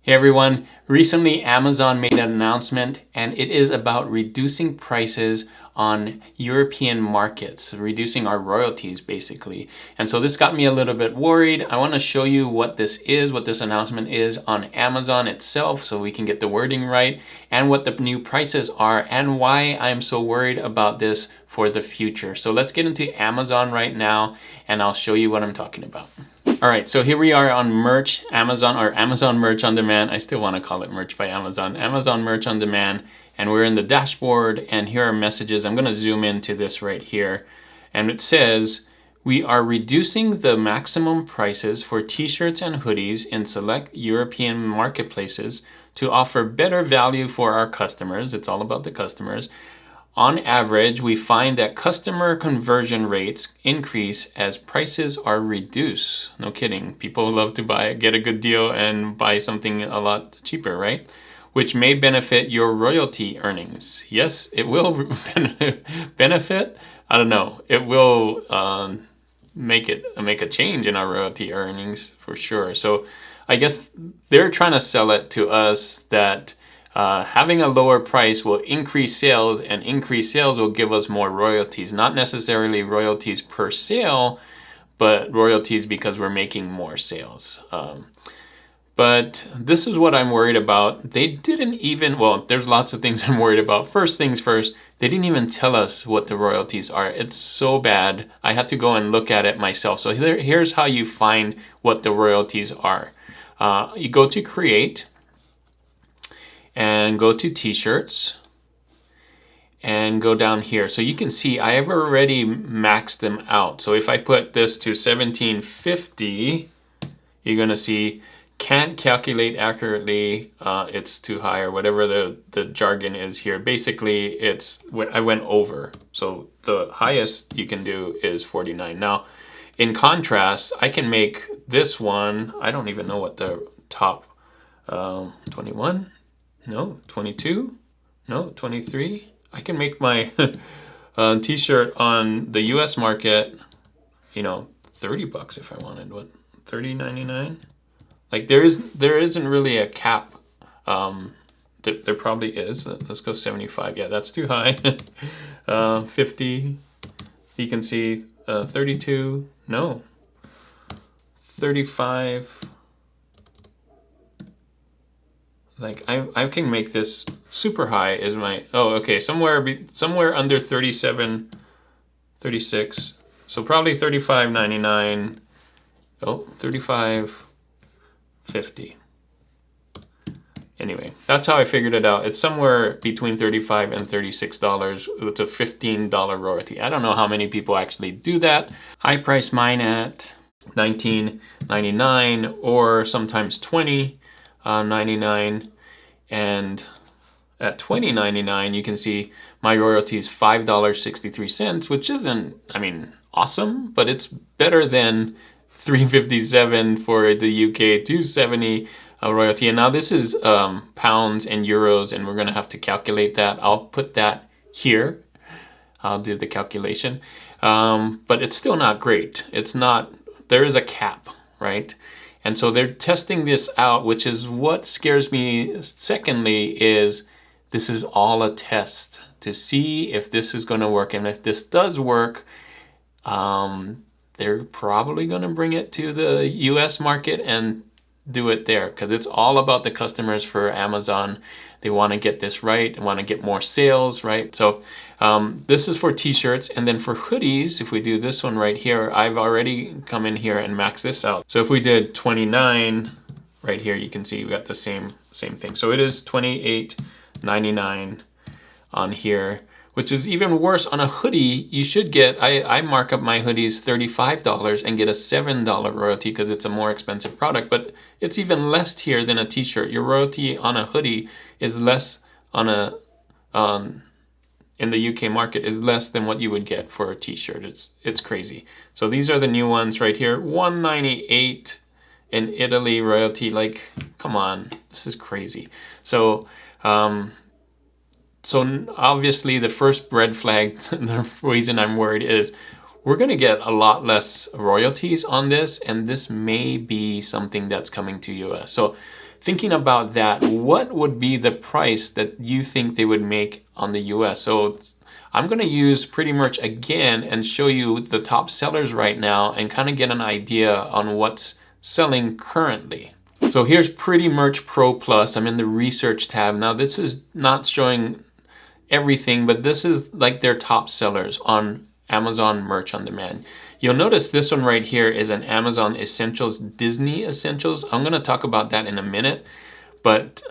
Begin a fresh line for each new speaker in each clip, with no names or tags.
Hey everyone, recently Amazon made an announcement and it is about reducing prices on European markets, reducing our royalties basically. And so this got me a little bit worried. I want to show you what this is, what this announcement is on Amazon itself so we can get the wording right, and what the new prices are and why I'm so worried about this for the future. So let's get into Amazon right now and I'll show you what I'm talking about. All right, so here we are on merch, Amazon, or Amazon Merch on Demand. I still want to call it merch by Amazon. Amazon Merch on Demand, and we're in the dashboard, and here are messages. I'm going to zoom into this right here, and it says, we are reducing the maximum prices for t-shirts and hoodies in select European marketplaces to offer better value for our customers. It's all about the customers. On average, we find that customer conversion rates increase as prices are reduced. No kidding. People love to get a good deal and buy something a lot cheaper, right? Which may benefit your royalty earnings. Yes, it will benefit. I don't know. It will make a change in our royalty earnings for sure. So I guess they're trying to sell it to us that having a lower price will increase sales, and increased sales will give us more royalties. Not necessarily royalties per sale, but royalties because we're making more sales. But this is what I'm worried about. They didn't even, well, there's lots of things I'm worried about. First things first, they didn't even tell us what the royalties are. It's so bad. I had to go and look at it myself. So here's how you find what the royalties are. You go to Create, and go to t-shirts and go down here. So you can see I have already maxed them out. So if I put this to 1750, you're gonna see can't calculate accurately, it's too high, or whatever the jargon is here. Basically, I went over. So the highest you can do is 49. Now, in contrast, I can make this one, I don't even know what the top, 21? No, 22? No, 23? I can make my t-shirt on the US market, 30 bucks if I wanted. What, 30.99? Like there isn't really a cap. There probably is. Let's go 75. Yeah, that's too high. 50. You can see 32. No. 35. Like I can make this super high is my, okay, somewhere under 37, 36. So probably 35.99. Oh, 35.50. Anyway, that's how I figured it out. It's somewhere between $35 and $36 with a $15 royalty. I don't know how many people actually do that. I price mine at $19.99 or sometimes $20.99, and at $20.99 you can see my royalty is $5.63, which isn't, awesome, but it's better than $3.57 for the UK, $2.70 royalty. And now this is pounds and euros, and we're gonna have to calculate that. I'll put that here. I'll do the calculation, but it's still not great. It's not. There is a cap, right? And so they're testing this out, which is what scares me. Secondly, is this is all a test to see if this is going to work. And if this does work, they're probably going to bring it to the US market and do it there, because it's all about the customers for Amazon. They want to get this right. They want to get more sales, right? So this is for t-shirts. And then for hoodies, if we do this one right here, I've already come in here and maxed this out. So if we did 29 right here, you can see we got the same thing. So it is $28.99 on here, which is even worse. On a hoodie, you should get, I mark up my hoodies $35 and get a $7 royalty because it's a more expensive product, but it's even less here than a t-shirt. Your royalty on a hoodie is less in the UK market is less than what you would get for a t-shirt. It's crazy. So these are the new ones right here. $1.98 in Italy royalty. Like, come on, this is crazy. So obviously the first red flag, the reason I'm worried is we're going to get a lot less royalties on this, and this may be something that's coming to US. So thinking about that, what would be the price that you think they would make on the US? So I'm going to use pretty much again and show you the top sellers right now and kind of get an idea on what's selling currently. So here's Pretty Merch Pro Plus. I'm in the research tab. Now this is not showing everything, but this is like their top sellers on Amazon Merch on Demand. You'll notice this one right here is an Amazon Essentials, Disney Essentials. I'm going to talk about that in a minute, but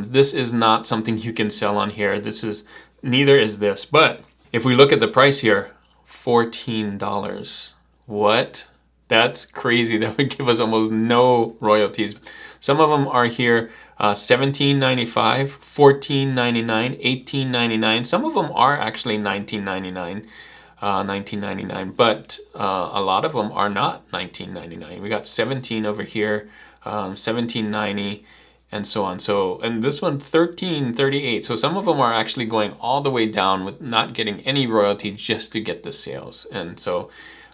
this is not something you can sell on here. Neither is this. But if we look at the price here, $14. What? That's crazy. That would give us almost no royalties. Some of them are here, $17.95, $14.99, $18.99. Some of them are actually $19.99, but a lot of them are not $19.99. We got 17 over here, $17.90, and so on. So, and this one, $13.38. So some of them are actually going all the way down with not getting any royalty just to get the sales. And so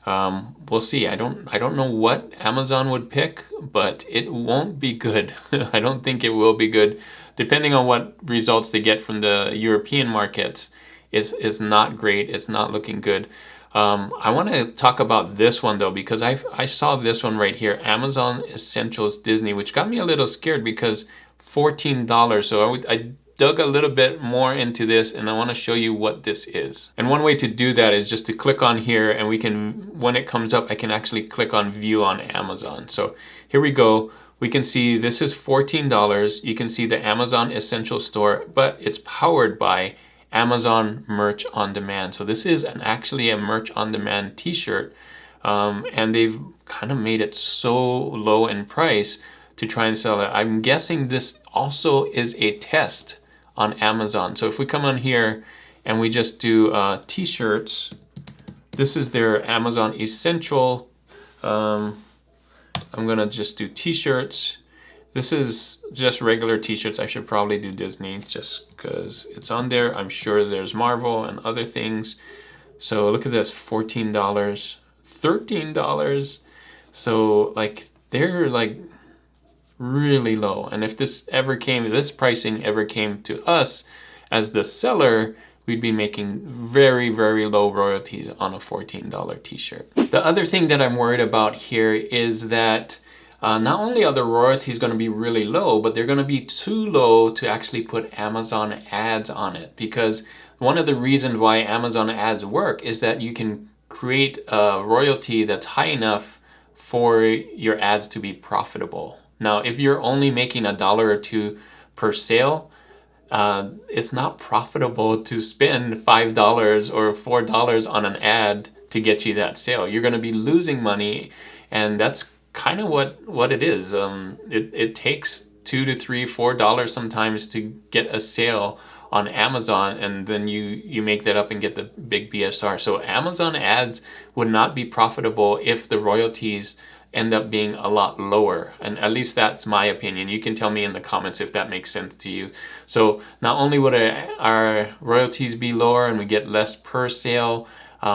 we'll see. I don't know what Amazon would pick, but it won't be good. I don't think it will be good. Depending on what results they get from the European markets, is not great. It's not looking good. I want to talk about this one though, because I saw this one right here, Amazon Essentials Disney, which got me a little scared because $14. So I dug a little bit more into this, and I want to show you what this is. And one way to do that is just to click on here, and we can, when it comes up, I can actually click on View on Amazon. So here we go. We can see this is $14. You can see the Amazon Essential Store, but it's powered by Amazon Merch on Demand. So this is actually a Merch on Demand t-shirt, and they've kind of made it so low in price to try and sell it. I'm guessing this also is a test on Amazon. So if we come on here and we just do t-shirts, this is their Amazon Essential. I'm gonna just do t-shirts. This is just regular t-shirts. I should probably do Disney just because it's on there. I'm sure there's Marvel and other things. So look at this, $14, $13. So like they're like really low. And if this pricing ever came to us as the seller, we'd be making very, very low royalties on a $14 t-shirt. The other thing that I'm worried about here is that not only are the royalties going to be really low, but they're going to be too low to actually put Amazon ads on it. Because one of the reasons why Amazon ads work is that you can create a royalty that's high enough for your ads to be profitable. Now, if you're only making $1 or $2 per sale, it's not profitable to spend $5 or $4 on an ad to get you that sale. You're going to be losing money, and that's kind of what it is. It takes $2 to $3, $4 sometimes to get a sale on Amazon, and then you make that up and get the big BSR. So Amazon ads would not be profitable if the royalties end up being a lot lower, and at least that's my opinion. You can tell me in the comments if that makes sense to you. So not only would our royalties be lower and we get less per sale,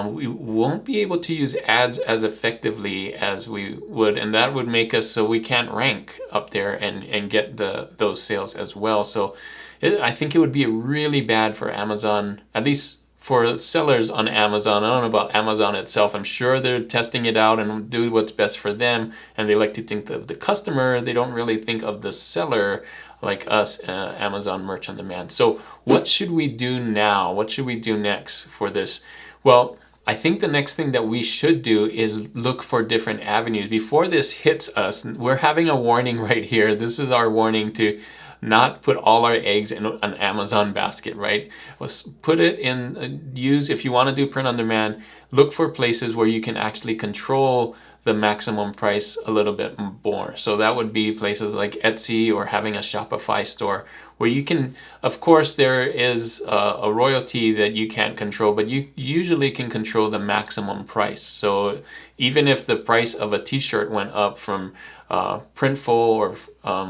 we won't be able to use ads as effectively as we would, and that would make us so we can't rank up there and get those sales as well. So I think it would be really bad for Amazon, at least for sellers on Amazon. I don't know about Amazon itself. I'm sure they're testing it out and do what's best for them, and they like to think of the customer. They don't really think of the seller like us, Amazon Merch on Demand. So what should we do now? What should we do next for this? Well, I think the next thing that we should do is look for different avenues. Before this hits us, we're having a warning right here. This is our warning to not put all our eggs in an Amazon basket, right? Let's put it in, if you want to do print on demand, look for places where you can actually control the maximum price a little bit more. So that would be places like Etsy or having a Shopify store where you can, of course, there is a royalty that you can't control, but you usually can control the maximum price. So even if the price of a t-shirt went up from Printful or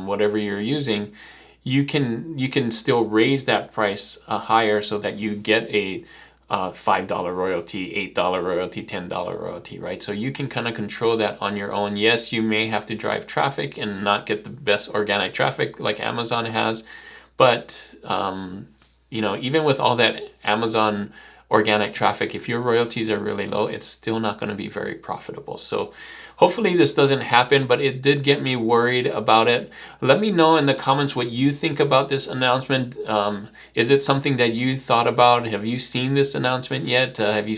whatever you're using, you can still raise that price higher so that you get a $5 royalty, $8 royalty, $10 royalty, right? So you can kind of control that on your own. Yes, you may have to drive traffic and not get the best organic traffic like Amazon has, but even with all that Amazon organic traffic, if your royalties are really low, it's still not going to be very profitable. So hopefully this doesn't happen, but it did get me worried about it. Let me know in the comments what you think about this announcement. Is it something that you thought about? Have you seen this announcement yet? Have you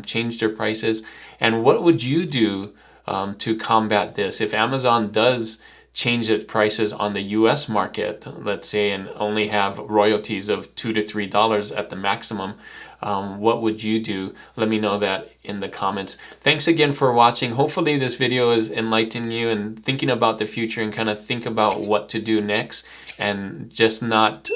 changed your prices? And what would you do to combat this? If Amazon does change its prices on the US market, let's say, and only have royalties of $2 to $3 at the maximum, what would you do? Let me know that in the comments. Thanks again for watching. Hopefully this video is enlightening you and thinking about the future and kind of think about what to do next, and just not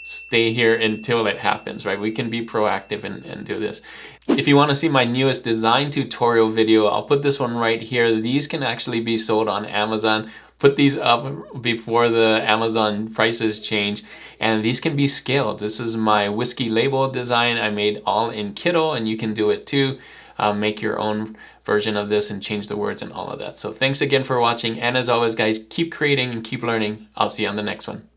stay here until it happens, right? We can be proactive and do this. If you want to see my newest design tutorial video, I'll put this one right here. These can actually be sold on Amazon. Put these up before the Amazon prices change, and these can be scaled. This is my whiskey label design I made all in Kittle, and you can do it too. Make your own version of this and change the words and all of that. So thanks again for watching, and as always guys, keep creating and keep learning. I'll see you on the next one.